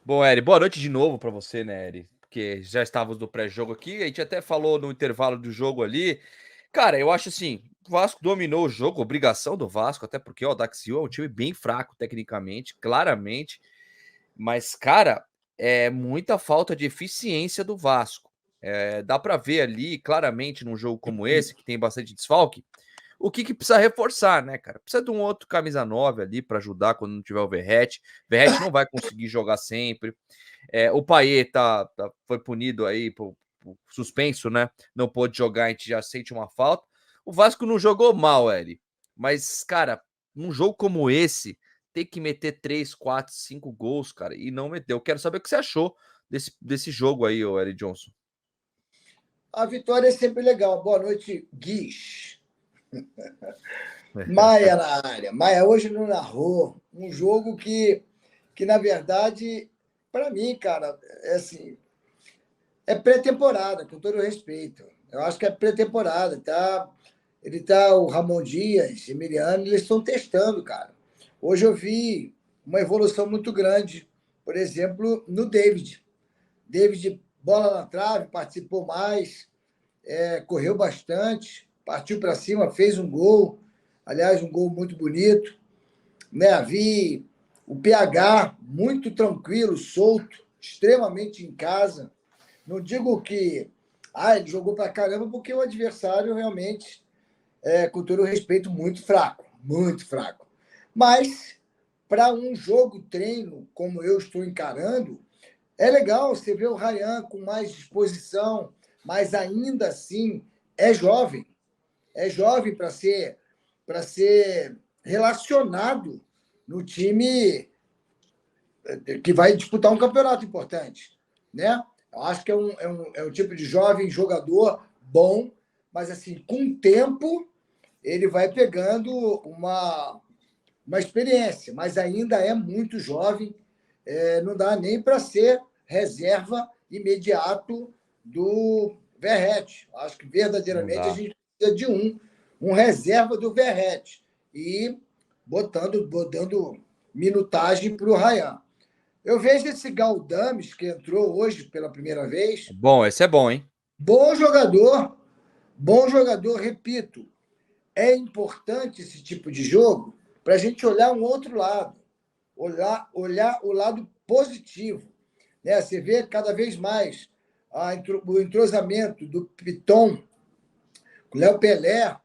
Bom, Eri, boa noite de novo para você, né, Eri? Porque já estávamos no pré-jogo aqui, a gente até falou no intervalo do jogo ali. Cara, eu acho assim, o Vasco dominou o jogo, obrigação do Vasco, até porque o Audax Silva é um time bem fraco tecnicamente, claramente. Mas, cara, é muita falta de eficiência do Vasco. Dá para ver ali claramente num jogo como esse, que tem bastante desfalque, o que precisa reforçar, né, cara? Precisa de um outro camisa 9 ali para ajudar quando não tiver o Verratti. Verratti não vai conseguir jogar sempre. O Payet foi punido aí por suspenso, né? Não pôde jogar, a gente já sente uma falta. O Vasco não jogou mal, Eli. Mas, cara, num jogo como esse, tem que meter 3, 4, 5 gols, cara, e não meteu. Eu quero saber o que você achou desse jogo aí, ô Eli Johnson. A vitória é sempre legal. Boa noite, Guiz. Maia na área. Maia hoje não narrou um jogo que na verdade, para mim, cara, é assim, é pré-temporada, com todo respeito. Eu acho que é pré-temporada, tá? O Ramon Dias, Emiliano, eles estão testando, cara. Hoje eu vi uma evolução muito grande, por exemplo, no David. David, bola na trave, participou mais, correu bastante, partiu para cima, fez um gol. Aliás, um gol muito bonito. Né? Vi o PH muito tranquilo, solto, extremamente em casa. Não digo que ele jogou para caramba, porque o adversário realmente, com todo respeito, muito fraco. Muito fraco. Mas, para um jogo treino, como eu estou encarando, é legal você ver o Ryan com mais disposição, mas ainda assim é jovem. É jovem para ser relacionado no time que vai disputar um campeonato importante. Né? Eu acho que é um tipo de jovem jogador bom, mas assim, com o tempo ele vai pegando uma experiência, mas ainda é muito jovem, não dá nem para ser reserva imediato do Verratti. Acho que Não verdadeiramente a dá. gente precisa de um reserva do Verratti e dando minutagem para o Ryan. Eu vejo esse Galdames, que entrou hoje pela primeira vez, Bom, esse é bom, hein? bom jogador, repito. É importante esse tipo de jogo para a gente olhar um outro lado, olhar o lado positivo. Né? Você vê cada vez mais o entrosamento do Piton, Léo Pelé,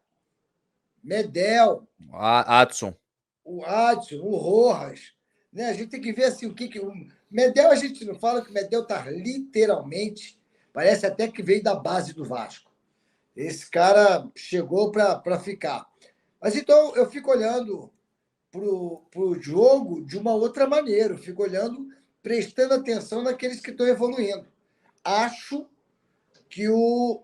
Medel, Adson. o Adson, o Rojas. Né? A gente tem que ver assim, o que. O Medel, a gente não fala que o Medel está literalmente, parece até que veio da base do Vasco. Esse cara chegou para ficar. Mas então eu fico olhando para o jogo de uma outra maneira. Eu fico olhando, prestando atenção naqueles que estão evoluindo. Acho que o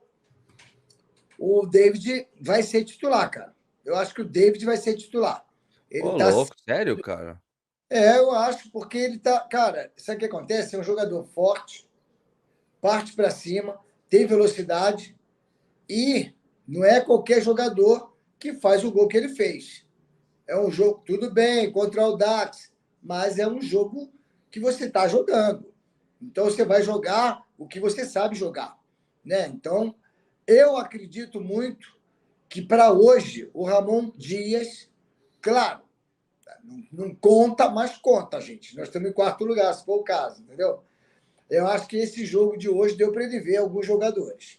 David vai ser titular, cara. Eu acho que o David vai ser titular. Ele Ô, tá. louco, sério, cara? Eu acho, porque ele tá. Cara, sabe o que acontece? É um jogador forte, parte para cima, tem velocidade e não é qualquer jogador que faz o gol que ele fez. É um jogo, tudo bem, contra o Dax, mas é um jogo que você está jogando. Então você vai jogar o que você sabe jogar. Né? Então, eu acredito muito que para hoje o Ramon Dias, claro, não conta, mas conta, gente. Nós estamos em quarto lugar, se for o caso, entendeu? Eu acho que esse jogo de hoje deu para ele ver alguns jogadores.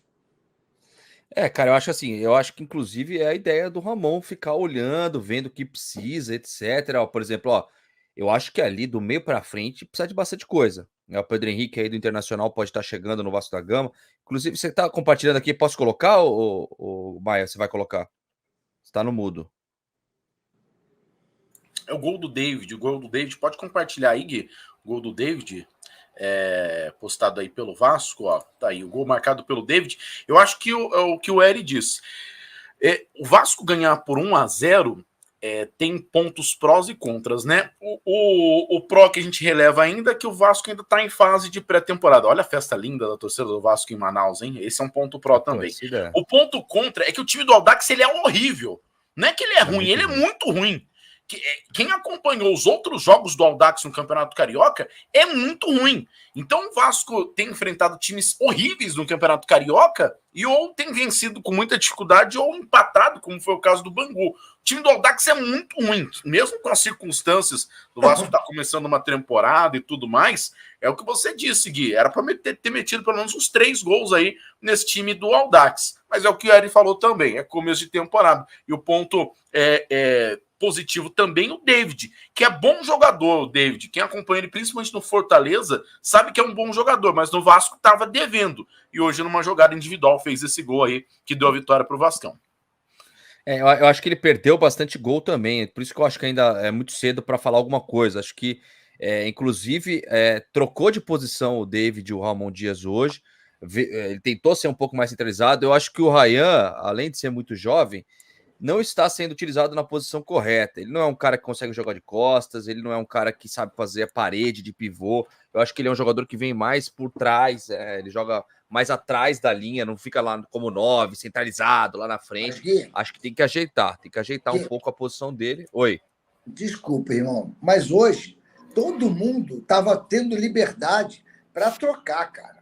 Cara, eu acho assim, eu acho que inclusive é a ideia do Ramon ficar olhando, vendo o que precisa, etc. Ó, por exemplo, ó, eu acho que ali do meio para frente precisa de bastante coisa. Né? O Pedro Henrique aí do Internacional pode estar chegando no Vasco da Gama. Inclusive, você está compartilhando aqui, posso colocar, o Maia? Você vai colocar? Está no mudo. É o gol do David. O gol do David, pode compartilhar aí, Gui. O gol do David, postado aí pelo Vasco, ó. Tá aí, o gol marcado pelo David. Eu acho que o que o Eri disse. O Vasco ganhar por 1-0 tem pontos prós e contras, né? O pró que a gente releva ainda é que o Vasco ainda está em fase de pré-temporada. Olha a festa linda da torcida do Vasco em Manaus, hein? Esse é um ponto pró também. O ponto contra é que o time do Audax ele é horrível. Não é que ele é ruim, ele é muito ruim. quem acompanhou os outros jogos do Audax no Campeonato Carioca é muito ruim. Então o Vasco tem enfrentado times horríveis no Campeonato Carioca e ou tem vencido com muita dificuldade ou empatado, como foi o caso do Bangu. O time do Audax é muito ruim, mesmo com as circunstâncias do Vasco estar começando uma temporada e tudo mais. É o que você disse, Gui. Era para ter metido pelo menos uns 3 gols aí nesse time do Audax. Mas é o que o Eri falou também, é começo de temporada. E o ponto positivo também o David, que é bom jogador, o David. Quem acompanha ele, principalmente no Fortaleza, sabe que é um bom jogador, mas no Vasco estava devendo. E hoje, numa jogada individual, fez esse gol aí que deu a vitória para o Vascão. Eu acho que ele perdeu bastante gol também, por isso que eu acho que ainda é muito cedo para falar alguma coisa. Acho que, inclusive, trocou de posição o David e o Ramon Dias hoje. Ele tentou ser um pouco mais centralizado. Eu acho que o Ryan, além de ser muito jovem, não está sendo utilizado na posição correta. Ele não é um cara que consegue jogar de costas, ele não é um cara que sabe fazer a parede de pivô. Eu acho que ele é um jogador que vem mais por trás, ele joga mais atrás da linha, não fica lá como 9, centralizado lá na frente. Acho que tem que ajeitar um pouco a posição dele. Oi. Desculpa, irmão, mas hoje todo mundo estava tendo liberdade para trocar, cara.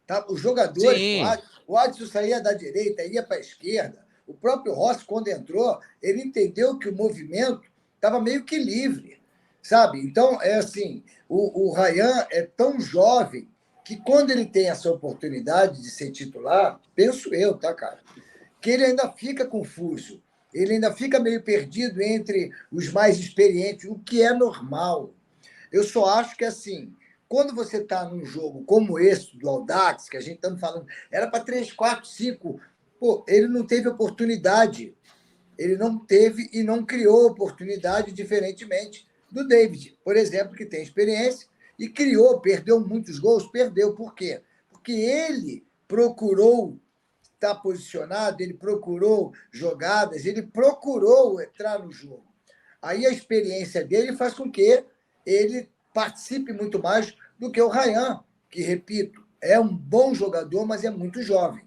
Tá? Os jogadores, o Adson saía da direita, ia para a esquerda. O próprio Rossi, quando entrou, ele entendeu que o movimento estava meio que livre, sabe? Então, é assim, o Ryan é tão jovem que quando ele tem essa oportunidade de ser titular, penso eu, tá, cara? Que ele ainda fica confuso, ele ainda fica meio perdido entre os mais experientes, o que é normal. Eu só acho que, assim, quando você está num jogo como esse do Audax, que a gente está falando, era para 3, 4, 5... Pô, ele não teve oportunidade. Ele não teve e não criou oportunidade, diferentemente do David, por exemplo, que tem experiência e criou, perdeu muitos gols, perdeu. Por quê? Porque ele procurou estar posicionado, ele procurou jogadas, ele procurou entrar no jogo. Aí a experiência dele faz com que ele participe muito mais do que o Ryan, que, repito, é um bom jogador, mas é muito jovem,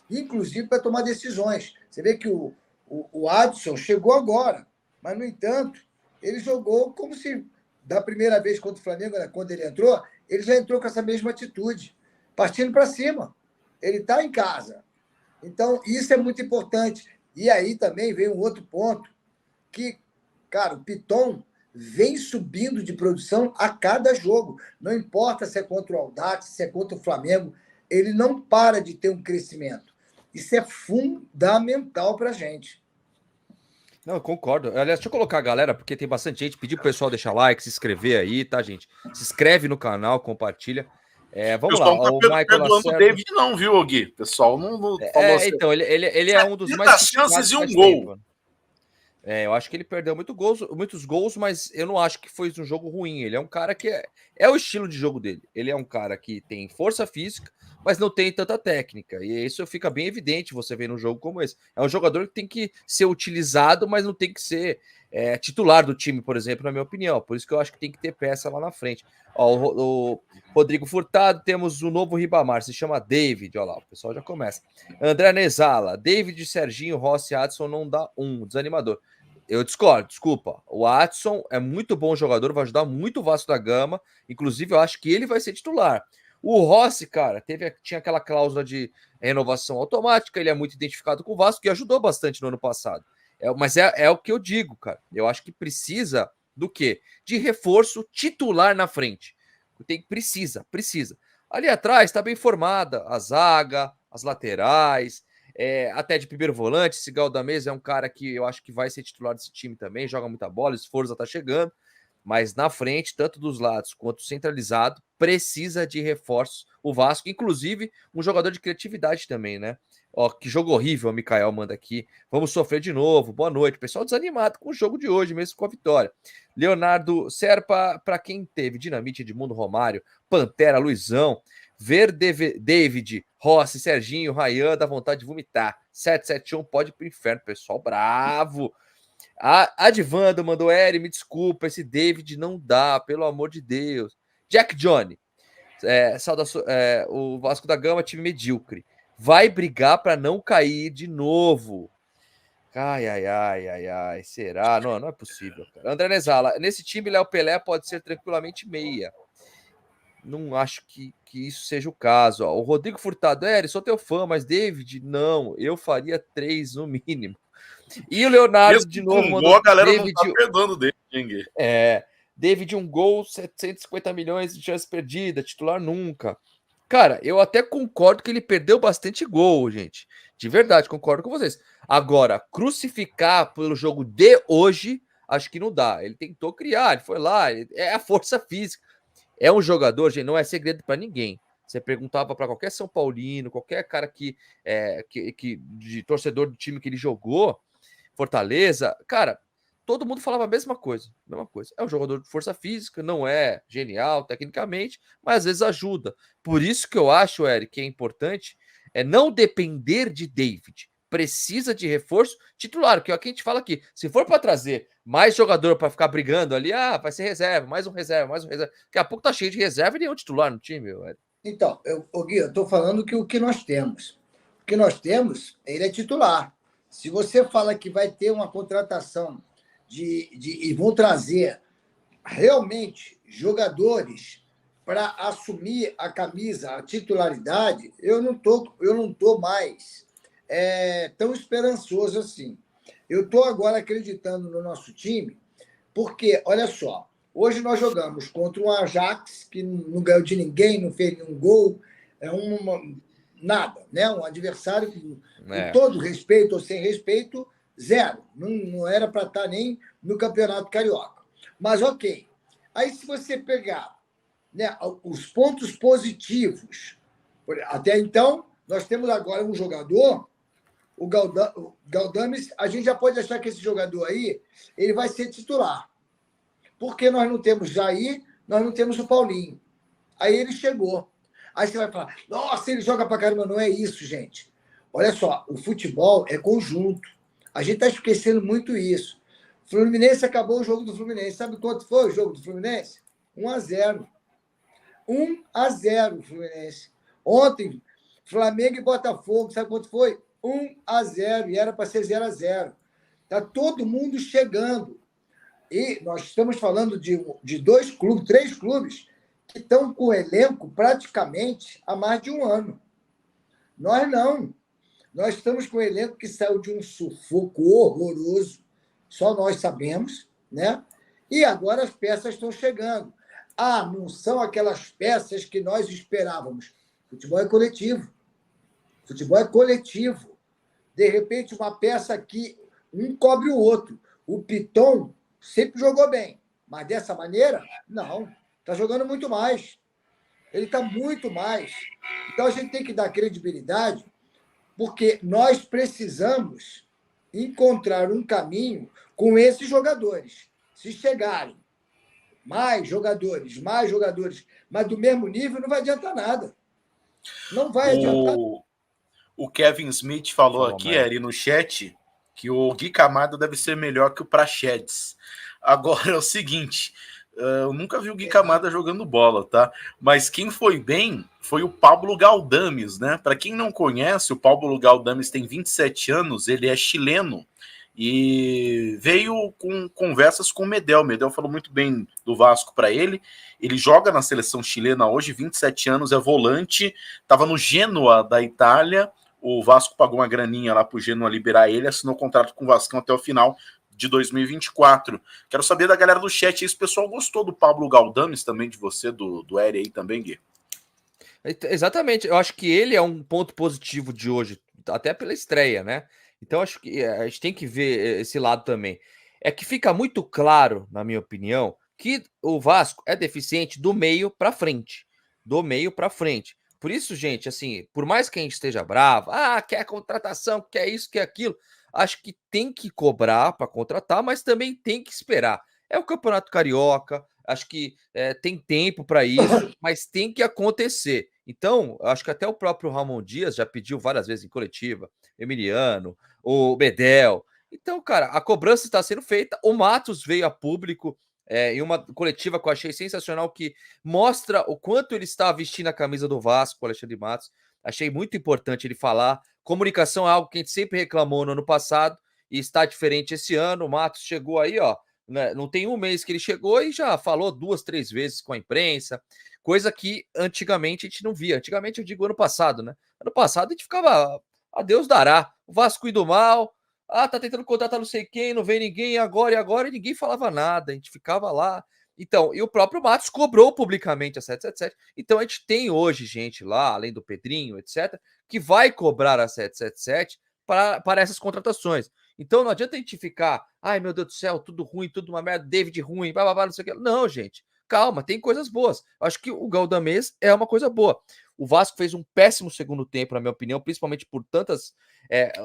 inclusive para tomar decisões. Você vê que o Adson chegou agora, mas, no entanto, ele jogou como se, da primeira vez contra o Flamengo, quando ele entrou, ele já entrou com essa mesma atitude, partindo para cima. Ele está em casa. Então, isso é muito importante. E aí também vem um outro ponto, que, cara, o Piton vem subindo de produção a cada jogo. Não importa se é contra o Audax, se é contra o Flamengo, ele não para de ter um crescimento. Isso é fundamental para a gente. Não, eu concordo. Aliás, deixa eu colocar a galera, porque tem bastante gente. Pedir pro pessoal deixar like, se inscrever aí, tá, gente? Se inscreve no canal, compartilha. Vamos lá. O Michael perdoando o David, não, viu, Gui? O pessoal não falou assim. Então, ele é um dos mais chances e um gol. Tempo. Eu acho que ele perdeu muitos gols, mas eu não acho que foi um jogo ruim. Ele é um cara que é o estilo de jogo dele. Ele é um cara que tem força física, mas não tem tanta técnica. E isso fica bem evidente você ver num jogo como esse. É um jogador que tem que ser utilizado, mas não tem que ser titular do time, por exemplo, na minha opinião. Por isso que eu acho que tem que ter peça lá na frente. Ó, o Rodrigo Furtado, temos o novo Ribamar, se chama David. Olha lá, o pessoal já começa. André Nezala, David, Serginho, Rossi, Adson não dá desanimador. Eu discordo, desculpa. O Adson é muito bom jogador, vai ajudar muito o Vasco da Gama. Inclusive, eu acho que ele vai ser titular. O Rossi, cara, tinha aquela cláusula de renovação automática, ele é muito identificado com o Vasco e ajudou bastante no ano passado. Mas é o que eu digo, cara. Eu acho que precisa do quê? De reforço titular na frente. Precisa. Ali atrás está bem formada a zaga, as laterais, até de primeiro volante. Esse Galdamez é um cara que eu acho que vai ser titular desse time também, joga muita bola, Esforza tá chegando, mas na frente, tanto dos lados quanto centralizado, precisa de reforços. O Vasco, inclusive, um jogador de criatividade também, né? Ó, que jogo horrível, o Mikael manda aqui. Vamos sofrer de novo. Boa noite. Pessoal desanimado com o jogo de hoje, mesmo com a vitória. Leonardo Serpa, para quem teve Dinamite, Edmundo Romário, Pantera, Luizão, ver David, Rossi, Serginho, Ryan, dá vontade de vomitar. 771 pode ir pro inferno, pessoal bravo. A Advando mandou, me desculpa, esse David não dá, pelo amor de Deus. Jack Johnny, o Vasco da Gama, time medíocre. Vai brigar para não cair de novo. Ai. Será? Não é possível, cara. André Nezala, nesse time, Léo Pelé pode ser tranquilamente meia. Não acho que isso seja o caso. Ó, o Rodrigo Furtado, sou teu fã, mas David, não. Eu faria 3 no mínimo. E o Leonardo, Mesmo de com novo, um mandou gol, a galera David, não tá perdoando dele, King. David, um gol, 750 milhões de chance perdida, titular nunca. Cara, eu até concordo que ele perdeu bastante gol, gente. De verdade, concordo com vocês. Agora, crucificar pelo jogo de hoje, acho que não dá. Ele tentou criar, ele foi lá, é a força física. É um jogador, gente, não é segredo para ninguém. Você perguntava para qualquer São Paulino, qualquer cara de torcedor do time que ele jogou, Fortaleza, cara, todo mundo falava a mesma coisa. É um jogador de força física, não é genial tecnicamente, mas às vezes ajuda. Por isso que eu acho, Eric, que é importante não depender de David. Precisa de reforço titular, que é o que a gente fala aqui. Se for para trazer mais jogador para ficar brigando ali, vai ser reserva, mais um reserva. Daqui a pouco tá cheio de reserva e nenhum titular no time, Eric. Então, Gui, eu estou falando que o que nós temos. O que nós temos, ele é titular. Se você fala que vai ter uma contratação e vão trazer realmente jogadores para assumir a camisa, a titularidade, eu não tô mais tão esperançoso assim. Eu estou agora acreditando no nosso time, porque, olha só, hoje nós jogamos contra um Ajax que não ganhou de ninguém, não fez nenhum gol, nada, né? Um adversário com todo respeito ou sem respeito, zero. Não era para estar nem no Campeonato Carioca. Mas ok. Aí, se você pegar, né, os pontos positivos, até então, nós temos agora um jogador, o Galdames, a gente já pode achar que esse jogador aí ele vai ser titular. Porque nós não temos Jair, nós não temos o Paulinho. Aí ele chegou. Aí você vai falar, nossa, ele joga pra caramba. Não é isso, gente. Olha só, o futebol é conjunto. A gente está esquecendo muito isso. O Fluminense acabou o jogo do Fluminense. Sabe quanto foi o jogo do Fluminense? 1-0. 1-0 o Fluminense. Ontem, Flamengo e Botafogo, sabe quanto foi? 1-0. E era para ser 0-0. Está todo mundo chegando. E nós estamos falando de 2 clubes, 3 clubes, que estão com o elenco praticamente há mais de um ano. Nós não. Nós estamos com o elenco que saiu de um sufoco horroroso, só nós sabemos, né? E agora as peças estão chegando. Não são aquelas peças que nós esperávamos. Futebol é coletivo. Futebol é coletivo. De repente, uma peça aqui, um cobre o outro. O Piton sempre jogou bem, mas dessa maneira, não. Está jogando muito mais. Ele está muito mais. Então, a gente tem que dar credibilidade, porque nós precisamos encontrar um caminho com esses jogadores. Se chegarem mais jogadores, mas do mesmo nível, não vai adiantar nada. Não vai adiantar. O Kevin Smith falou aqui, Eri, no chat, que o Gui Camada deve ser melhor que o Praxedes. Agora é o seguinte, eu nunca vi o Gui Camada jogando bola, tá? Mas quem foi bem foi o Pablo Galdames, né? Para quem não conhece, o Pablo Galdames tem 27 anos, ele é chileno e veio com conversas com o Medel. O Medel falou muito bem do Vasco para ele. Ele joga na seleção chilena hoje, 27 anos, é volante, estava no Genoa da Itália. O Vasco pagou uma graninha lá pro Genoa liberar ele, assinou contrato com o Vascão até o final de 2024. Quero saber da galera do chat aí, se o pessoal gostou do Pablo Galdames também, de você, do Eri aí também, Gui. Exatamente, eu acho que ele é um ponto positivo de hoje, até pela estreia, né? Então acho que a gente tem que ver esse lado também. É que fica muito claro, na minha opinião, que o Vasco é deficiente do meio para frente. Do meio para frente. Por isso, gente, assim, por mais que a gente esteja bravo, quer contratação, quer isso, quer aquilo, acho que tem que cobrar para contratar, mas também tem que esperar. É o Campeonato Carioca, acho que tem tempo para isso, mas tem que acontecer. Então, acho que até o próprio Ramon Dias já pediu várias vezes em coletiva, Emiliano, o Bedel. Então, cara, a cobrança está sendo feita. O Matos veio a público em uma coletiva que eu achei sensacional, que mostra o quanto ele está vestindo a camisa do Vasco, o Alexandre Matos. Achei muito importante ele falar. Comunicação é algo que a gente sempre reclamou no ano passado, e está diferente esse ano. O Matos chegou aí, ó, né, não tem um mês que ele chegou e já falou 2, 3 vezes com a imprensa, coisa que antigamente a gente não via. Antigamente eu digo ano passado, né? Ano passado a gente ficava, a Deus dará, o Vasco indo mal, tá tentando contratar não sei quem, não vem ninguém, e ninguém falava nada, a gente ficava lá. Então, e o próprio Matos cobrou publicamente a 777. Então a gente tem hoje gente lá, além do Pedrinho, etc., que vai cobrar a 777 para essas contratações. Então não adianta a gente ficar, ai meu Deus do céu, tudo ruim, tudo uma merda, David ruim, blá, blá, blá, não sei o que. Não, gente, calma, tem coisas boas. Eu acho que o Galdamés é uma coisa boa. O Vasco fez um péssimo segundo tempo, na minha opinião, principalmente por tantas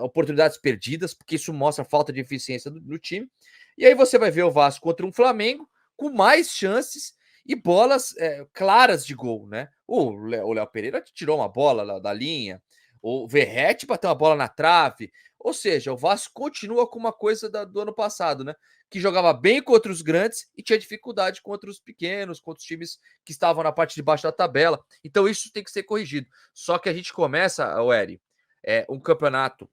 oportunidades perdidas, porque isso mostra a falta de eficiência do time. E aí você vai ver o Vasco contra um Flamengo com mais chances e bolas claras de gol, né? O Léo Pereira tirou uma bola da linha, o Verratti bateu uma bola na trave. Ou seja, o Vasco continua com uma coisa do ano passado, né? Que jogava bem contra os grandes e tinha dificuldade contra os pequenos, contra os times que estavam na parte de baixo da tabela. Então isso tem que ser corrigido. Só que a gente começa, Eri, um campeonato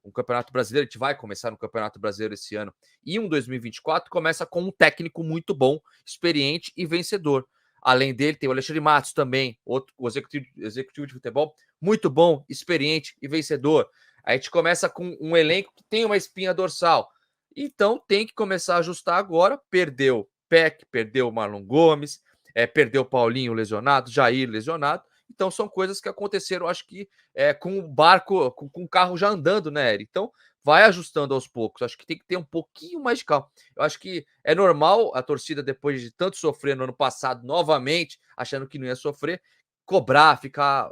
brasileiro, a gente vai começar no Campeonato Brasileiro esse ano, e 2024 começa com um técnico muito bom, experiente e vencedor. Além dele, tem o Alexandre Matos também, o executivo de futebol, muito bom, experiente e vencedor. A gente começa com um elenco que tem uma espinha dorsal. Então tem que começar a ajustar agora. Perdeu Peck, perdeu o Marlon Gomes, perdeu o Paulinho lesionado, Jair lesionado. Então são coisas que aconteceram, acho que com o barco, com o carro já andando, né, Eri? Então vai ajustando aos poucos. Acho que tem que ter um pouquinho mais de calma. Eu acho que é normal a torcida, depois de tanto sofrer no ano passado, novamente, achando que não ia sofrer, cobrar, ficar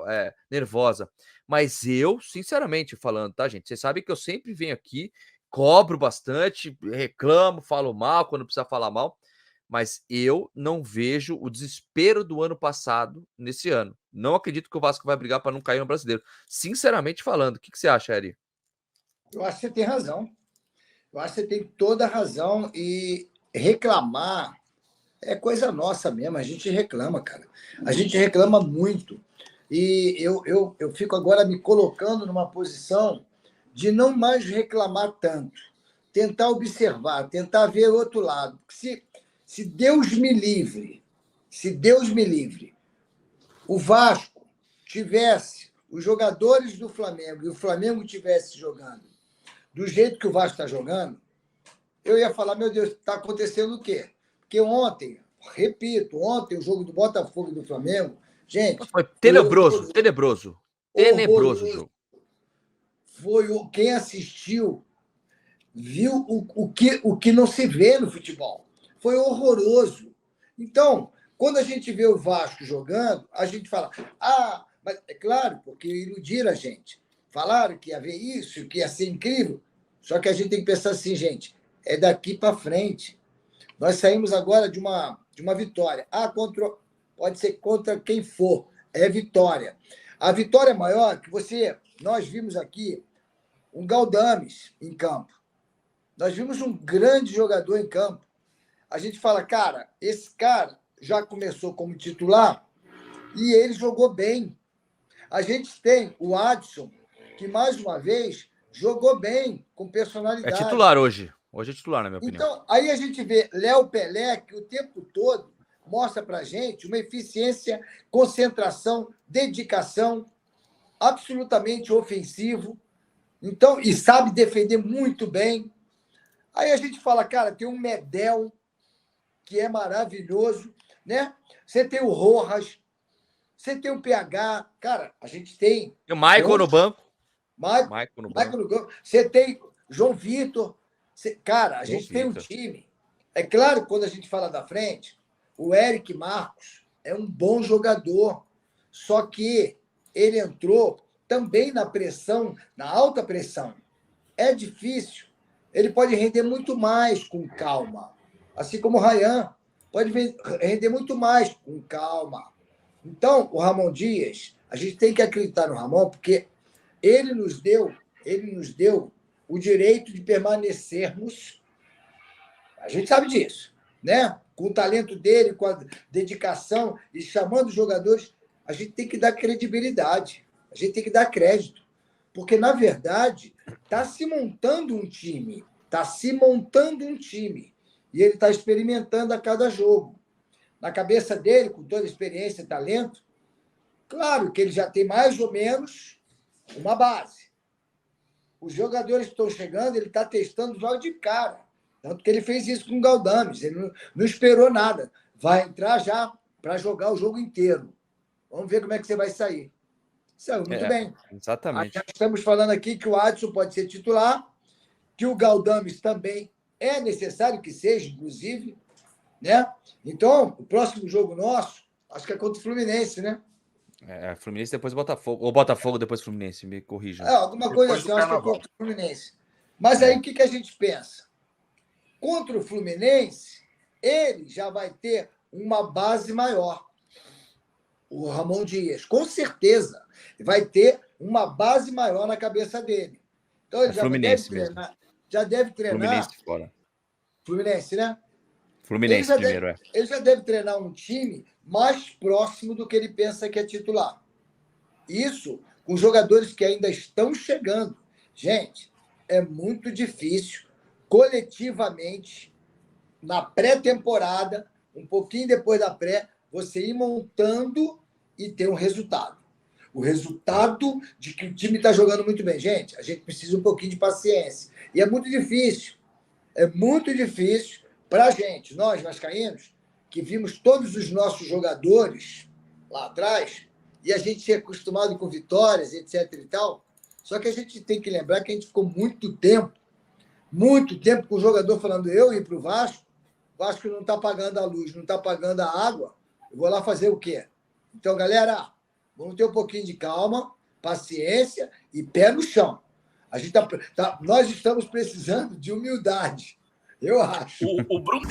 nervosa. Mas eu, sinceramente falando, tá, gente? Vocês sabem que eu sempre venho aqui, cobro bastante, reclamo, falo mal quando precisa falar mal, mas eu não vejo o desespero do ano passado nesse ano. Não acredito que o Vasco vai brigar para não cair no Brasileiro. Sinceramente falando, o que você acha, Eri? Eu acho que você tem razão. Eu acho que você tem toda a razão. E reclamar é coisa nossa mesmo. A gente reclama, cara. A gente reclama muito. E eu fico agora me colocando numa posição de não mais reclamar tanto. Tentar observar, tentar ver o outro lado. Se Deus me livre, o Vasco tivesse os jogadores do Flamengo e o Flamengo tivesse jogando do jeito que o Vasco está jogando, eu ia falar, meu Deus, está acontecendo o quê? Porque ontem, repito, o jogo do Botafogo e do Flamengo, gente... Foi tenebroso o jogo. Quem assistiu viu o que não se vê no futebol. Foi horroroso. Então, quando a gente vê o Vasco jogando, a gente fala, mas é claro, porque iludiram a gente. Falaram que ia ver isso, que ia ser incrível. Só que a gente tem que pensar assim, gente, é daqui para frente. Nós saímos agora de uma vitória. Pode ser contra quem for, é vitória. A vitória maior que nós vimos aqui um Galdames em campo. Nós vimos um grande jogador em campo. A gente fala, cara, esse cara já começou como titular e ele jogou bem. A gente tem o Adson, que mais uma vez jogou bem, com personalidade. É titular hoje. Hoje é titular, na minha opinião. Então, aí a gente vê Léo Pelé, que o tempo todo mostra para a gente uma eficiência, concentração, dedicação, absolutamente ofensivo. Então, e sabe defender muito bem. Aí a gente fala, cara, tem um Medel, que é maravilhoso, né? Você tem o Rojas, você tem o PH. Cara, a gente tem... E o Michael no banco. Michael no banco. Você tem João Vitor. Cara, a gente tem um time. É claro que quando a gente fala da frente, o Eric Marcos é um bom jogador, só que ele entrou também na pressão, na alta pressão. É difícil. Ele pode render muito mais com calma. Assim como o Ryan pode render muito mais com calma. Então, o Ramon Dias, a gente tem que acreditar no Ramon, porque ele nos deu o direito de permanecermos. A gente sabe disso, né? Com o talento dele, com a dedicação e chamando os jogadores, a gente tem que dar credibilidade, a gente tem que dar crédito. Porque, na verdade, está se montando um time. está se montando um time. E ele está experimentando a cada jogo. Na cabeça dele, com toda a experiência e talento, claro que ele já tem mais ou menos uma base. Os jogadores que estão chegando, ele está testando logo de cara. Tanto que ele fez isso com o Galdames. Ele não esperou nada. Vai entrar já para jogar o jogo inteiro. Vamos ver como é que você vai sair. Saiu muito bem. Exatamente. Já estamos falando aqui que o Adson pode ser titular, que o Galdames também é necessário que seja, inclusive, né? Então, o próximo jogo nosso, acho que é contra o Fluminense, né? Fluminense depois Botafogo. Ou Botafogo depois Fluminense, me corrijam. Alguma coisa assim, acho que é contra o Fluminense. Mas aí o que a gente pensa? Contra o Fluminense, ele já vai ter uma base maior. O Ramon Dias, com certeza, vai ter uma base maior na cabeça dele. Então ele já deve treinar. Fluminense fora. Fluminense, né? Fluminense primeiro, Ele já deve treinar um time mais próximo do que ele pensa que é titular. Isso com jogadores que ainda estão chegando. Gente, é muito difícil, coletivamente, na pré-temporada, um pouquinho depois da pré, você ir montando e ter um resultado. O resultado de que o time está jogando muito bem. Gente, a gente precisa um pouquinho de paciência. E é muito difícil. É muito difícil para a gente, nós vascaínos, que vimos todos os nossos jogadores lá atrás, e a gente ser acostumado com vitórias, etc. e tal. Só que a gente tem que lembrar que a gente ficou muito tempo com o jogador falando, eu ir para o Vasco não está pagando a luz, não está pagando a água, eu vou lá fazer o quê? Então, galera, vamos ter um pouquinho de calma, paciência e pé no chão. Nós estamos precisando de humildade, eu acho. O Bruno...